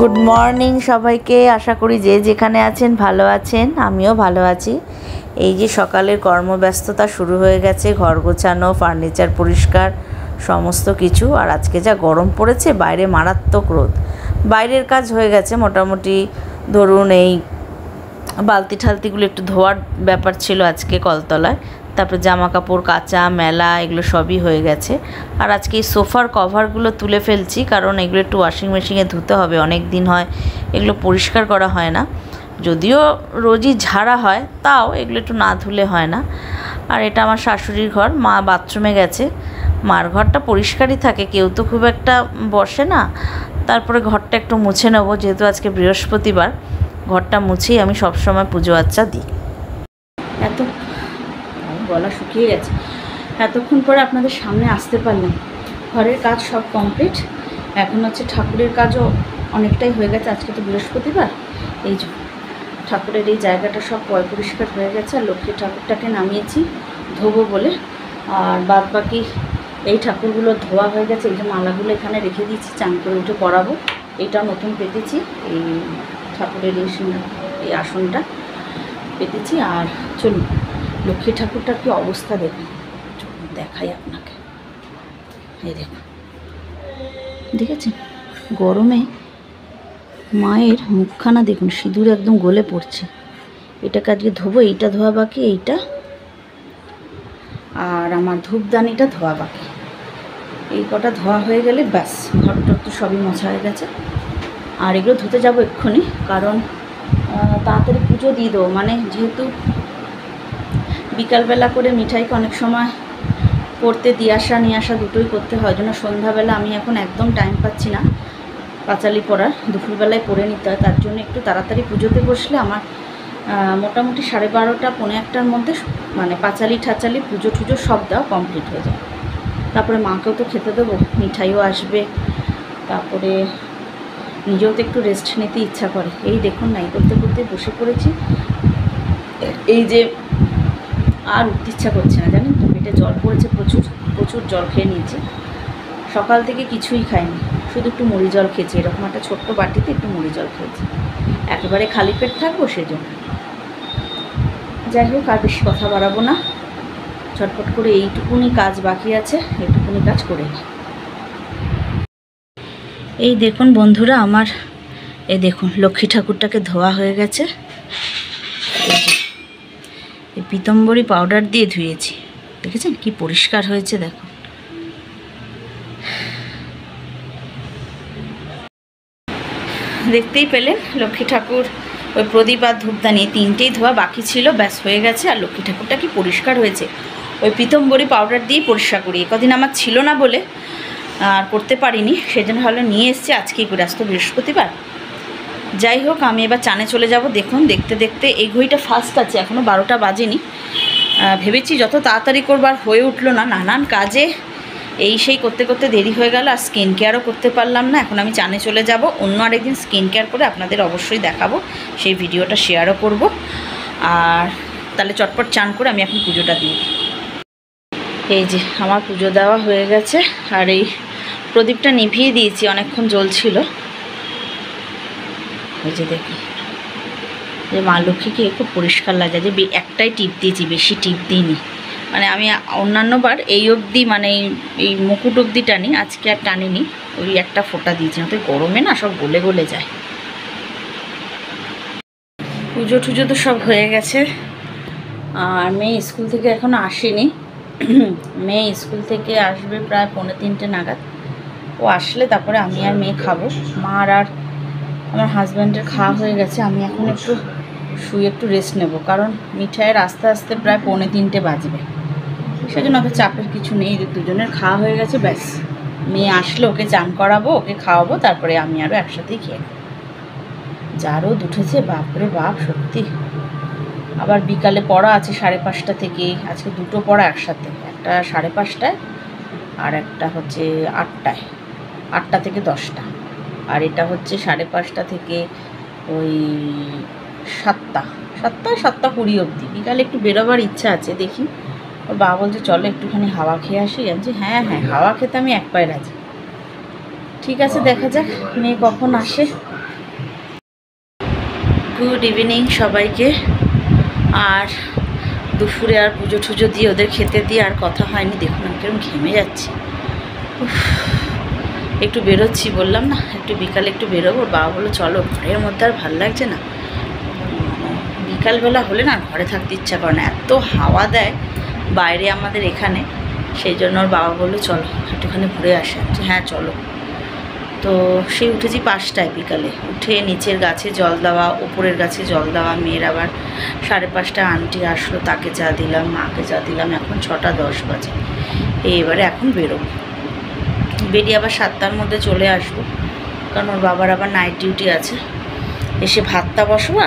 Good morning সবাইকে। আশা করি যে যেখানে আছেন ভালো আছেন, আমিও ভালো আছি। এই যে সকালের কর্মব্যস্ততা শুরু হয়ে গেছে, ঘর গোছানো, ফার্নিচার পরিষ্কার, সমস্ত কিছু। আর আজকে যা গরম পড়েছে, বাইরে মারাত্মক রোদ। বাইরের কাজ হয়ে গেছে মোটামুটি, ধরুন এই বালতি ঠালতিগুলো একটু ধোয়ার ব্যাপার ছিল আজকে কলতলায়, তারপর জামা কাপড় কাচা মেলা এগুলো সবই হয়ে গেছে। আর আজকে এই সোফার কভারগুলো তুলে ফেলছি, কারণ এগুলো একটু ওয়াশিং মেশিনে ধুতে হবে, অনেক দিন হয় এগুলো পরিষ্কার করা হয় না। যদিও রোজই ঝাড়া হয়, তাও এগুলো একটু না ধুলে হয় না। আর এটা আমার শাশুড়ির ঘর, মা বাথরুমে গেছে। মার ঘরটা পরিষ্কারই থাকে, কেউ তো খুব একটা বসে না। তারপরে ঘরটা একটু মুছে নেবো, যেহেতু আজকে বৃহস্পতিবার, ঘরটা মুছেই আমি সবসময় পুজো আচ্চা দিই। গলা শুকিয়ে গেছে, এতক্ষণ পরে আপনাদের সামনে আসতে পারলাম। ঘরের কাজ সব কমপ্লিট, এখন হচ্ছে ঠাকুরের কাজও অনেকটাই হয়ে গেছে। আজকে তো বৃহস্পতিবার, এই যে ঠাকুরের এই জায়গাটা সব পরিষ্কার হয়ে গেছে। আর লক্ষ্মী ঠাকুরটাকে নামিয়েছি ধোবো বলে, আর বাদ বাকি এই ঠাকুরগুলো ধোয়া হয়ে গেছে। এই যে মালাগুলো এখানে রেখে দিয়েছি, চান করে উঠে পরাবো। এইটাও নতুন পেতেছি, এই ঠাকুরের এই আসনটা পেতেছি। আর চলুন লক্ষ্মী ঠাকুরটার কি অবস্থা দেখুন, দেখাই আপনাকে। এই দেখুন, দেখেছেন গরমে মায়ের মুখখানা দেখুন, সিঁদুর একদম গলে পড়ছে। এটাকে আজকে ধোবো, এইটা ধোয়া বাকি, এইটা আর আমার ধূপদানিটা ধোয়া বাকি। এই কটা ধোয়া হয়ে গেলে ব্যাস, ঘর টর তো সবই মোছা হয়ে গেছে। আর এগুলো ধুতে যাবো এক্ষুনি, কারণ তাড়াতাড়ি পুজো দিয়ে দেবো। মানে যেহেতু বিকালবেলা করে মিঠাইকে অনেক সময় পড়তে দিয়ে আসা নিয়ে আসা দুটোই করতে হয়, জন্য সন্ধ্যাবেলা আমি এখন একদম টাইম পাচ্ছি না পাঁচালি পড়ার, দুপুরবেলায় পড়ে নিতে হয়। তার জন্য একটু তাড়াতাড়ি পুজোতে বসলে আমার মোটামুটি 12:30 পৌনে 1টার মধ্যে মানে পাঁচালি ঠাচালি পুজো টুজো সব দেওয়া কমপ্লিট হয়ে যায়। তারপরে মাকেও তো খেতে দেবো, মিঠাইও আসবে, তারপরে নিজেও তো একটু রেস্ট নিতে ইচ্ছা করে। এই দেখুন না, এই করতে করতে বসে পড়েছি। এই যে আর উঠতে ইচ্ছা করছে না, জানেন তো, পেটে জল পড়েছে, প্রচুর প্রচুর জল খেয়ে নিয়েছি। সকাল থেকে কিছুই খাইনি, শুধু একটু মুড়ি জল খেয়েছি, এরকম একটা ছোট্ট বাটিতে একটু মুড়ি জল খেয়েছি। একেবারে খালি পেট থাকবো সেজন্য। যাই হোক, আর বেশি কথা বাড়াবো না, ঝটপট করে এইটুকুনি কাজ বাকি আছে, এইটুকুনি কাজ করে নিই। এই দেখুন বন্ধুরা আমার, এই দেখুন লক্ষ্মী ঠাকুরটাকে ধোয়া হয়ে গেছে। এই পীতম্বরী পাউডার দিয়ে ধুয়েছি, দেখেছেন কি পরিষ্কার হয়েছে, দেখো। দেখতেই পেলেন লক্ষ্মী ঠাকুর, ওই প্রদীপ আর ধূপদানি তিনটেই ধোয়া বাকি ছিল, ব্যাস হয়ে গেছে। আর লক্ষ্মী ঠাকুরটা কি পরিষ্কার হয়েছে, ওই পীতম্বরী পাউডার দিয়েই পরিষ্কার করি। কদিন আমার ছিল না বলে আর করতে পারিনি, সেজন্য হলে নিয়ে এসছি আজকেই করে, আজ তো বৃহস্পতিবার। যাই হোক, আমি এবার চানে চলে যাব। দেখুন দেখতে দেখতে এই ঘড়িটা ফার্স্ট আছে, এখনও 12টা বাজেনি। ভেবেছি যত তাড়াতাড়ি করবার, হয়ে উঠলো না, নানান কাজে এই সেই করতে করতে দেরি হয়ে গেল। আর স্কিন কেয়ারও করতে পারলাম না। এখন আমি চানে চলে যাব, অন্য আরেকদিন স্কিন কেয়ার করে আপনাদের অবশ্যই দেখাবো, সেই ভিডিওটা শেয়ারও করব। আর তাহলে চটপট চান করে আমি এখন পুজোটা দিই। এই যে আমার পুজো দেওয়া হয়ে গেছে, আর এই প্রদীপটা নিভিয়ে দিয়েছি, অনেকক্ষণ জ্বলছিল। এই যে দেখুন, যে মা লক্ষ্মীকে খুব পরিষ্কার লাগে, যে একটাই টিপ দিয়েছি, বেশি টিপ দিইনি। মানে আমি অন্যান্যবার এই অবধি, মানে এই মুকুট অবধি টানি, আজকে আর টানিনি, ওই একটা ফোঁটা দিয়েছি, না তো গরমে না সব গলে গলে যায়। পুজো টুজো তো সব হয়ে গেছে। আর মেয়ে স্কুল থেকে এখনও আসেনি, মেয়ে স্কুল থেকে আসবে প্রায় 2:45 নাগাদ। ও আসলে তারপরে আমি আর মেয়ে খাবো। মার আর আমার হাজব্যান্ডের খাওয়া হয়ে গেছে, আমি এখন একটু শুয়ে একটু রেস্ট নেব, কারণ মিঠাইয়ের আস্তে আস্তে প্রায় 2:45 বাজবে। সেজন্য অত চাপের কিছু নেই, দুজনের খাওয়া হয়ে গেছে, ব্যাস। মেয়ে আসলে ওকে চান করাবো, ওকে খাওয়াবো, তারপরে আমি আরও একসাথেই খেয়ে নেব। যা রোদ উঠেছে, বাপরে বাপ, সত্যি। আবার বিকালে পড়া আছে 5:30 থেকে, আজকে দুটো পড়া একসাথে, একটা 5:30টায় আর একটা হচ্ছে 8টায়, 8টা থেকে 10টা। আর এটা হচ্ছে 5:30 থেকে ওই 7:20 অবধি। বিকালে একটু বেরোবার ইচ্ছা আছে, দেখি। ওর বাবা বলছে চলো একটুখানি হাওয়া খেয়ে আসি। জানছি হ্যাঁ হাওয়া খেতে আমি এক পায়ে রাজি। ঠিক আছে, দেখা যাক মেয়ে কখন আসে। গুড ইভিনিং সবাইকে। আর দুপুরে আর পুজো টুজো দিয়ে ওদের খেতে দিয়ে আর কথা হয়নি। দেখুন আমি কিরকম ঘেমে যাচ্ছি। একটু বেরোচ্ছি, বললাম না একটু বিকালে একটু বেরোবো। বাবা বললো চলো, ঘরের মধ্যে আর ভালো লাগছে না। বিকালবেলা হলে না ঘরে থাকতে ইচ্ছা করে না, এত হাওয়া দেয় বাইরে আমাদের এখানে। সেই জন্য ওর বাবা বললো চলো একটুখানি ঘুরে আসে। হ্যাঁ চলো। তো সেই উঠেছি 5টায় বিকালে, উঠে নিচের গাছে জল দেওয়া, ওপরের গাছে জল দেওয়া। মেয়ের আবার 5:30 আন্টি আসলো, তাকে চা দিলাম, মাকে চা দিলাম। এখন 6:10 বাজে। এবারে এখন বেরোবো, বেরিয়ে আবার 7টার মধ্যে চলে আসবো, কারণ ওর বাবার আবার নাইট ডিউটি আছে। এসে ভাতটা বসবো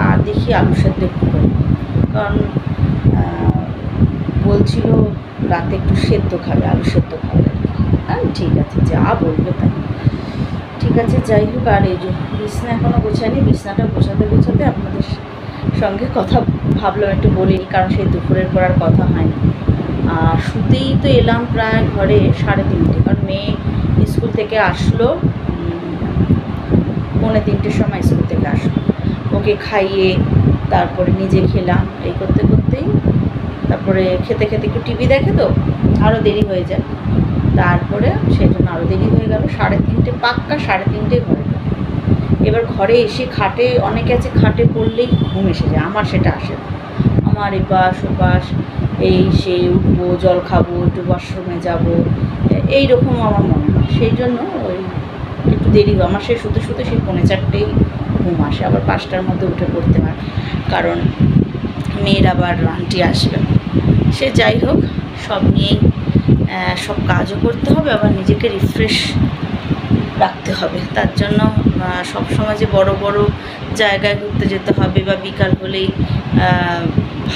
আর দেখি আলু সেদ্ধ একটু করবো, কারণ বলছিল রাতে একটু সেদ্ধ খাবে, আলু সেদ্ধ খাবে। ঠিক আছে, যা বলবে তাই। ঠিক আছে, যাই হোক। আর এই যে বিছনা এখনও গোছায়নি, বিছনাটা গোছাতে গোছাতে আপনাদের সঙ্গে কথা ভাবলাম একটু বলিনি, কারণ সেই দুপুরের পর আর কথা হয়নি। আর শুতেই তো এলাম প্রায় ঘরে 3:30, কারণ মেয়ে স্কুল থেকে আসলো 2:45 সময় স্কুল থেকে আসলো। ওকে খাইয়ে তারপরে নিজে খেলাম, এই করতে করতেই তারপরে খেতে খেতে একটু টিভি দেখে তো আরও দেরি হয়ে যায়। তারপরে সেই জন্য আরও দেরি হয়ে গেল। 3:30 পাক্কা, 3:30 ঘরে। এবার ঘরে এসে খাটে, অনেকে আছে খাটে পড়লেই ঘুম এসে যায়, আমার সেটা আসে না। আমার এপাশ ওপাশ, এই সেই উঠবো, জল খাবো, একটু ওয়াশরুমে যাবো, এইরকম আমার মনে হয়। সেই জন্য ওই একটু দেরি হয় আমার। সেই শুতে শুতে সেই 4:45 ঘুম আসে। আবার 5টার মধ্যে উঠে পড়তে হয়, কারণ মেয়ের আবার আন্টি আসবে। সে যাই হোক, সব নিয়েই সব কাজও করতে হবে, আবার নিজেকে রিফ্রেশ রাখতে হবে। তার জন্য সবসময় যে বড় বড় জায়গায় ঘুরতে যেতে হবে বা বিকাল হলেই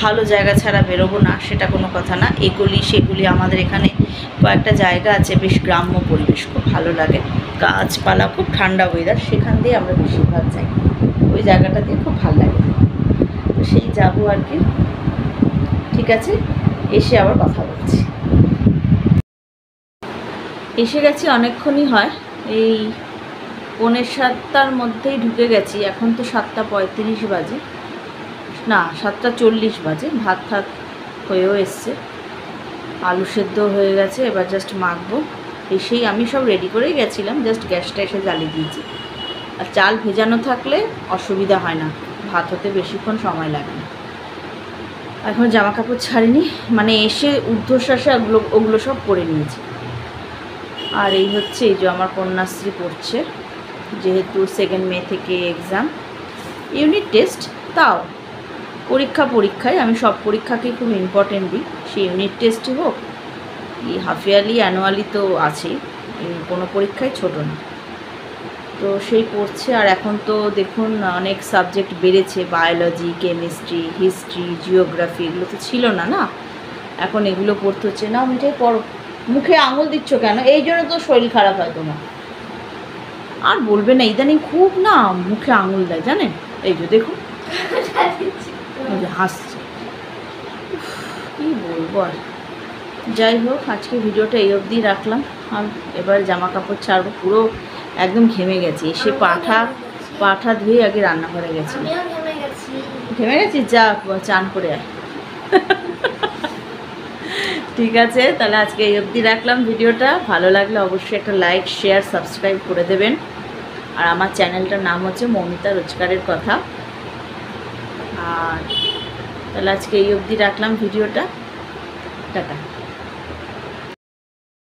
ভালো জায়গা ছাড়া বেরোবো না, সেটা কোনো কথা না। এগুলি সেগুলি আমাদের এখানে কয়েকটা জায়গা আছে, বেশ গ্রাম্য পরিবেশ, খুব ভালো লাগে, গাছপালা, খুব ঠান্ডা ওয়েদার, সেখান দিয়ে আমরা বেশিরভাগ যাই। ওই জায়গাটা দিয়ে খুব ভালো লাগে, তো সেই যাবো আর কি। ঠিক আছে, এসে আবার কথা বলছি। এসে গেছি, অনেকক্ষণই হয়, এই 6:45 মধ্যেই ঢুকে গেছি। এখন তো 7:35 বাজে, না 7:40 বাজে। ভাত থাক হয়েও এসছে, আলু সেদ্ধ হয়ে গেছে, এবার জাস্ট মাখবো। এসেই আমি সব রেডি করেই গেছিলাম, জাস্ট গ্যাসটা এসে জ্বালিয়ে দিয়েছি। আর চাল ভেজানো থাকলে অসুবিধা হয় না, ভাত হতে বেশিক্ষণ সময় লাগে না। এখন জামা কাপড় ছাড়িনি, মানে এসে ঊর্ধ্বশ্বাসে ওগুলো সব পরে নিয়েছি। আর এই হচ্ছে, এই যে আমার কন্যাশ্রী পড়ছে, যেহেতু 2 মে থেকে এক্সাম, ইউনিট টেস্ট, তাও পরীক্ষায় আমি সব পরীক্ষাকেই খুব ইম্পর্টেন্ট দিই। সেই ইউনিট টেস্টই হোক, কি হাফ ইয়ারলি অ্যানুয়ালি তো আছেই, কোনো পরীক্ষাই ছোটো না। তো সেই পড়ছে। আর এখন তো দেখুন অনেক সাবজেক্ট বেড়েছে, বায়োলজি, কেমিস্ট্রি, হিস্ট্রি, জিওগ্রাফি, এগুলো তো ছিল না, না এখন এগুলো পড়তে হচ্ছে। না মিঠাই পড়ো, মুখে আঙুল দিচ্ছ কেন? এই জন্য তো শরীর খারাপ হয় তোমার। আর বলবে না, ইদানিং খুব না মুখে আঙুল দেয়, জানেন? এই যে দেখুন হাসছে, কী বলবো আর। যাই হোক, আজকে ভিডিওটা এই অবধি রাখলাম। আর এবার জামা কাপড় ছাড়বো, পুরো একদম ঘেমে গেছি। এসে পাঠা ধুয়ে আগে রান্নাঘরে গেছি। ঘেমে গেছি, যা চান করে আয়। ঠিক আছে, তাহলে আজকে এই অবধি রাখলাম ভিডিওটা। ভালো লাগলে অবশ্যই একটা লাইক, শেয়ার, সাবস্ক্রাইব করে দেবেন। আর আমার চ্যানেলটার নাম হচ্ছে মৌমিতা রোজগারের কথা। আর তাহলে আজকে এই অবধি রাখলাম ভিডিওটা। টাটা।